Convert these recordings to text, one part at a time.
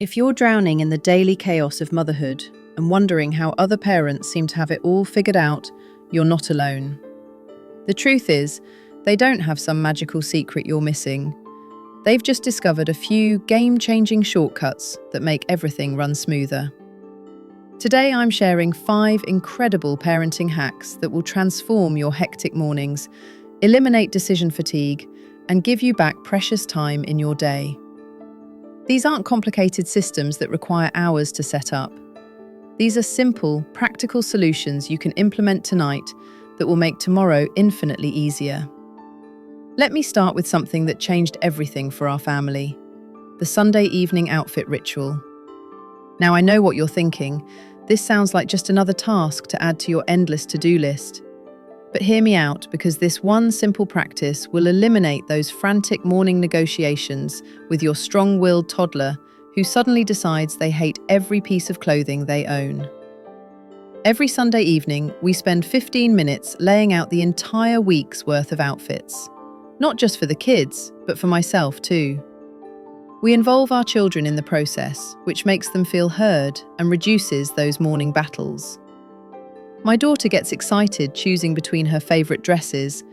If you're drowning in the daily chaos of motherhood and wondering how other parents seem to have it all figured out, you're not alone. The truth is, they don't have some magical secret you're missing. They've just discovered a few game-changing shortcuts that make everything run smoother. Today I'm sharing 5 incredible parenting hacks that will transform your hectic mornings, eliminate decision fatigue, and give you back precious time in your day. These aren't complicated systems that require hours to set up. These are simple, practical solutions you can implement tonight that will make tomorrow infinitely easier. Let me start with something that changed everything for our family: the Sunday evening outfit ritual. Now I know what you're thinking. This sounds like just another task to add to your endless to-do list. But hear me out, because this one simple practice will eliminate those frantic morning negotiations with your strong-willed toddler who suddenly decides they hate every piece of clothing they own. Every Sunday evening, we spend 15 minutes laying out the entire week's worth of outfits. Not just for the kids, but for myself too. We involve our children in the process, which makes them feel heard and reduces those morning battles. My daughter gets excited choosing between her favourite dresses,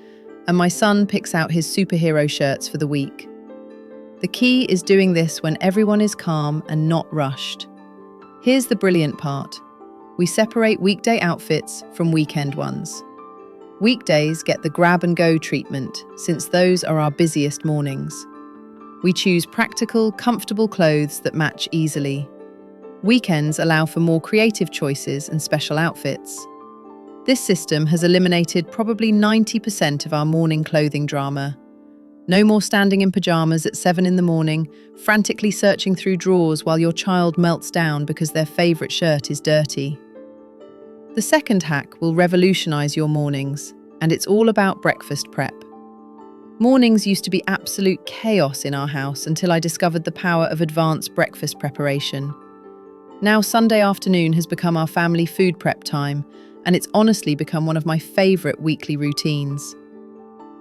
and my son picks out his superhero shirts for the week. The key is doing this when everyone is calm and not rushed. Here's the brilliant part. We separate weekday outfits from weekend ones. Weekdays get the grab-and-go treatment, since those are our busiest mornings. We choose practical, comfortable clothes that match easily. Weekends allow for more creative choices and special outfits. This system has eliminated probably 90% of our morning clothing drama. No more standing in pajamas at 7 in the morning, frantically searching through drawers while your child melts down because their favourite shirt is dirty. The second hack will revolutionize your mornings, and it's all about breakfast prep. Mornings used to be absolute chaos in our house until I discovered the power of advanced breakfast preparation. Now Sunday afternoon has become our family food prep time, and it's honestly become one of my favourite weekly routines.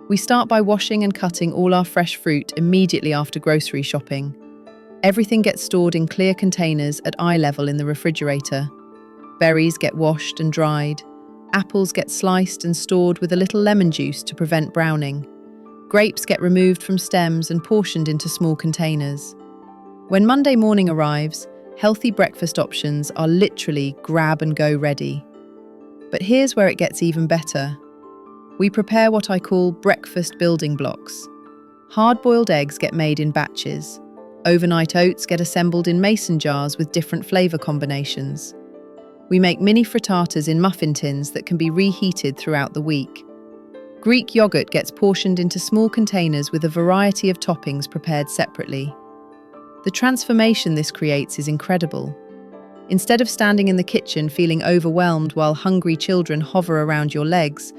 We start by washing and cutting all our fresh fruit immediately after grocery shopping. Everything gets stored in clear containers at eye level in the refrigerator. Berries get washed and dried. Apples get sliced and stored with a little lemon juice to prevent browning. Grapes get removed from stems and portioned into small containers. When Monday morning arrives, healthy breakfast options are literally grab-and-go ready. But here's where it gets even better. We prepare what I call breakfast building blocks. Hard-boiled eggs get made in batches. Overnight oats get assembled in mason jars with different flavour combinations. We make mini frittatas in muffin tins that can be reheated throughout the week. Greek yogurt gets portioned into small containers with a variety of toppings prepared separately. The transformation this creates is incredible. Instead of standing in the kitchen feeling overwhelmed while hungry children hover around your legs,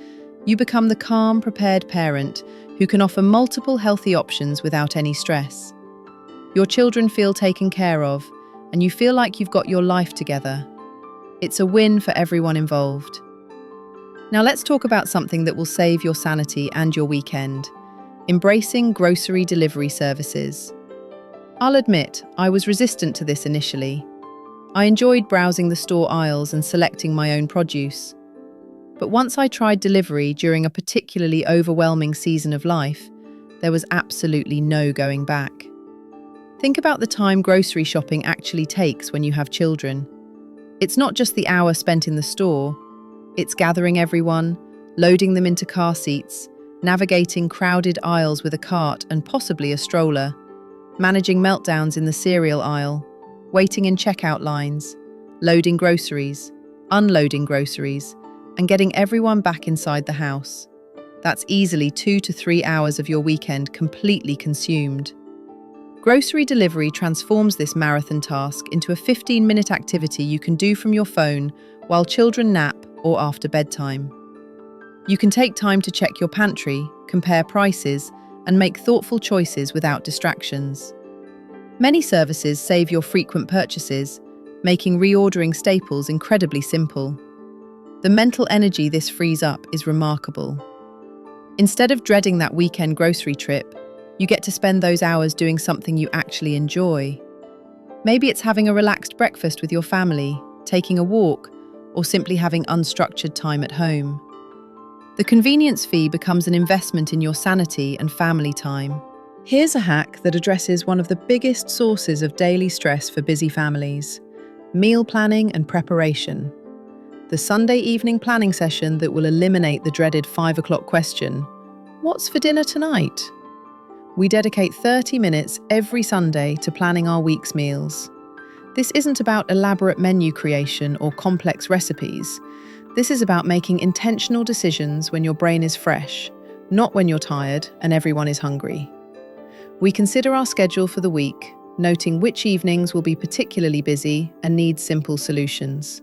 you become the calm, prepared parent who can offer multiple healthy options without any stress. Your children feel taken care of, and you feel like you've got your life together. It's a win for everyone involved. Now let's talk about something that will save your sanity and your weekend: embracing grocery delivery services. I'll admit, I was resistant to this initially. I enjoyed browsing the store aisles and selecting my own produce. But once I tried delivery during a particularly overwhelming season of life, there was absolutely no going back. Think about the time grocery shopping actually takes when you have children. It's not just the hour spent in the store. It's gathering everyone, loading them into car seats, navigating crowded aisles with a cart and possibly a stroller, managing meltdowns in the cereal aisle, waiting in checkout lines, loading groceries, unloading groceries, and getting everyone back inside the house. That's easily 2 to 3 hours of your weekend completely consumed. Grocery delivery transforms this marathon task into a 15-minute activity you can do from your phone while children nap or after bedtime. You can take time to check your pantry, compare prices, and make thoughtful choices without distractions. Many services save your frequent purchases, making reordering staples incredibly simple. The mental energy this frees up is remarkable. Instead of dreading that weekend grocery trip, you get to spend those hours doing something you actually enjoy. Maybe it's having a relaxed breakfast with your family, taking a walk, or simply having unstructured time at home. The convenience fee becomes an investment in your sanity and family time. Here's a hack that addresses one of the biggest sources of daily stress for busy families: meal planning and preparation. The Sunday evening planning session that will eliminate the dreaded 5 o'clock question, "What's for dinner tonight?" We dedicate 30 minutes every Sunday to planning our week's meals. This isn't about elaborate menu creation or complex recipes. This is about making intentional decisions when your brain is fresh, not when you're tired and everyone is hungry. We consider our schedule for the week, noting which evenings will be particularly busy and need simple solutions.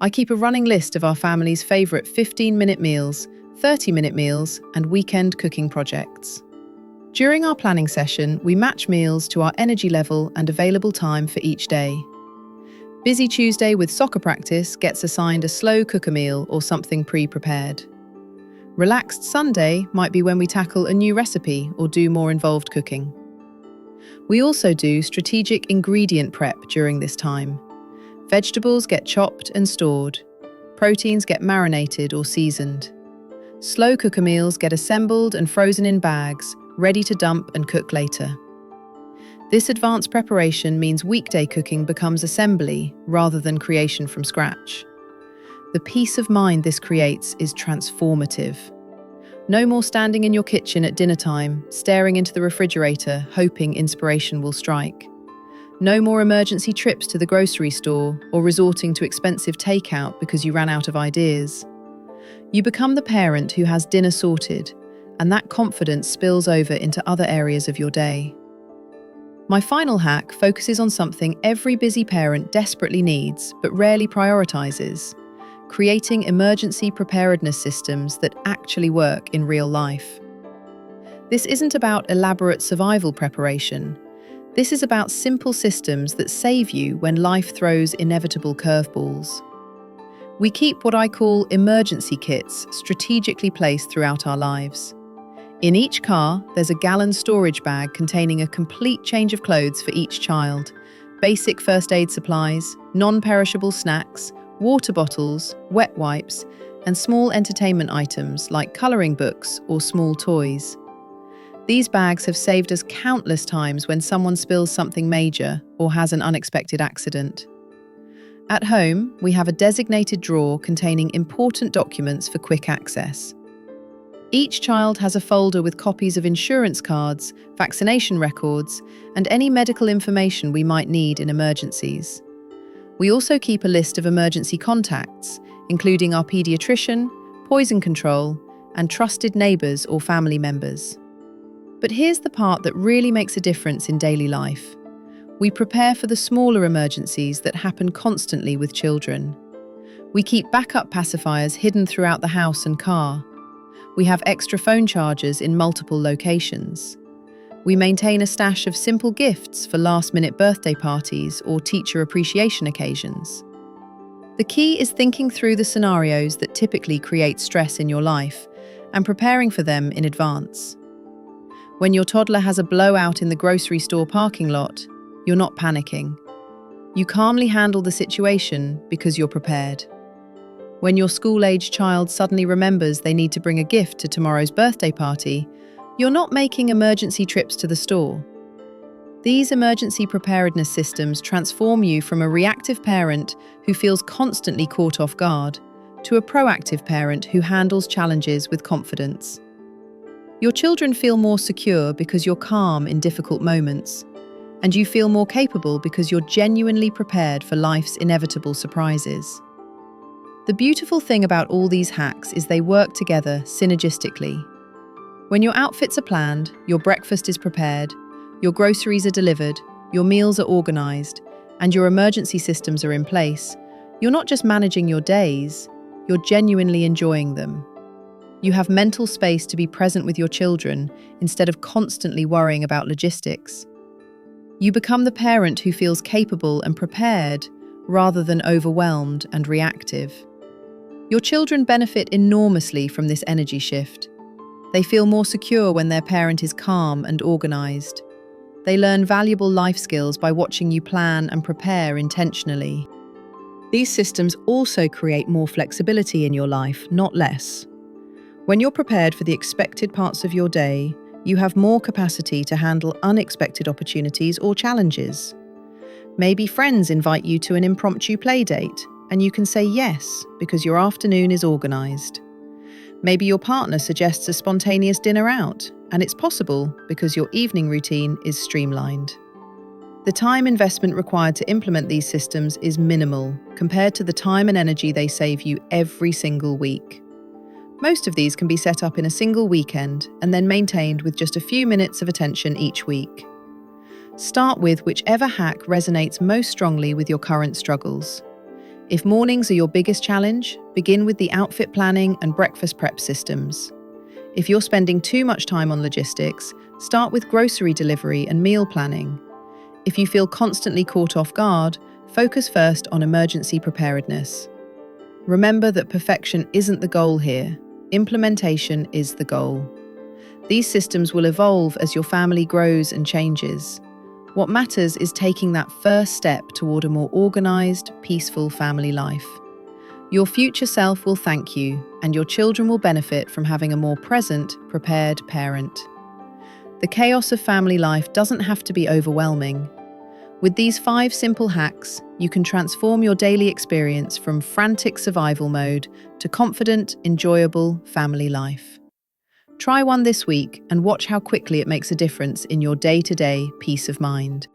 I keep a running list of our family's favourite 15-minute meals, 30-minute meals, and weekend cooking projects. During our planning session, we match meals to our energy level and available time for each day. Busy Tuesday with soccer practice gets assigned a slow cooker meal or something pre-prepared. Relaxed Sunday might be when we tackle a new recipe or do more involved cooking. We also do strategic ingredient prep during this time. Vegetables get chopped and stored. Proteins get marinated or seasoned. Slow cooker meals get assembled and frozen in bags, ready to dump and cook later. This advanced preparation means weekday cooking becomes assembly rather than creation from scratch. The peace of mind this creates is transformative. No more standing in your kitchen at dinner time, staring into the refrigerator, hoping inspiration will strike. No more emergency trips to the grocery store or resorting to expensive takeout because you ran out of ideas. You become the parent who has dinner sorted, and that confidence spills over into other areas of your day. My final hack focuses on something every busy parent desperately needs but rarely prioritizes: creating emergency preparedness systems that actually work in real life. This isn't about elaborate survival preparation. This is about simple systems that save you when life throws inevitable curveballs. We keep what I call emergency kits strategically placed throughout our lives. In each car, there's a gallon storage bag containing a complete change of clothes for each child, basic first aid supplies, non-perishable snacks, water bottles, wet wipes, and small entertainment items like colouring books or small toys. These bags have saved us countless times when someone spills something major or has an unexpected accident. At home, we have a designated drawer containing important documents for quick access. Each child has a folder with copies of insurance cards, vaccination records, and any medical information we might need in emergencies. We also keep a list of emergency contacts, including our paediatrician, poison control, and trusted neighbours or family members. But here's the part that really makes a difference in daily life. We prepare for the smaller emergencies that happen constantly with children. We keep backup pacifiers hidden throughout the house and car. We have extra phone chargers in multiple locations. We maintain a stash of simple gifts for last-minute birthday parties or teacher appreciation occasions. The key is thinking through the scenarios that typically create stress in your life and preparing for them in advance. When your toddler has a blowout in the grocery store parking lot, you're not panicking. You calmly handle the situation because you're prepared. When your school-aged child suddenly remembers they need to bring a gift to tomorrow's birthday party, you're not making emergency trips to the store. These emergency preparedness systems transform you from a reactive parent who feels constantly caught off guard to a proactive parent who handles challenges with confidence. Your children feel more secure because you're calm in difficult moments, and you feel more capable because you're genuinely prepared for life's inevitable surprises. The beautiful thing about all these hacks is they work together synergistically. When your outfits are planned, your breakfast is prepared, your groceries are delivered, your meals are organised, and your emergency systems are in place, you're not just managing your days, you're genuinely enjoying them. You have mental space to be present with your children instead of constantly worrying about logistics. You become the parent who feels capable and prepared rather than overwhelmed and reactive. Your children benefit enormously from this energy shift. They feel more secure when their parent is calm and organised. They learn valuable life skills by watching you plan and prepare intentionally. These systems also create more flexibility in your life, not less. When you're prepared for the expected parts of your day, you have more capacity to handle unexpected opportunities or challenges. Maybe friends invite you to an impromptu play date, and you can say yes because your afternoon is organized. Maybe your partner suggests a spontaneous dinner out, and it's possible because your evening routine is streamlined. The time investment required to implement these systems is minimal compared to the time and energy they save you every single week. Most of these can be set up in a single weekend and then maintained with just a few minutes of attention each week. Start with whichever hack resonates most strongly with your current struggles. If mornings are your biggest challenge, begin with the outfit planning and breakfast prep systems. If you're spending too much time on logistics, start with grocery delivery and meal planning. If you feel constantly caught off guard, focus first on emergency preparedness. Remember that perfection isn't the goal here. Implementation is the goal. These systems will evolve as your family grows and changes. What matters is taking that first step toward a more organized, peaceful family life. Your future self will thank you, and your children will benefit from having a more present, prepared parent. The chaos of family life doesn't have to be overwhelming. With these 5 simple hacks, you can transform your daily experience from frantic survival mode to confident, enjoyable family life. Try one this week and watch how quickly it makes a difference in your day-to-day peace of mind.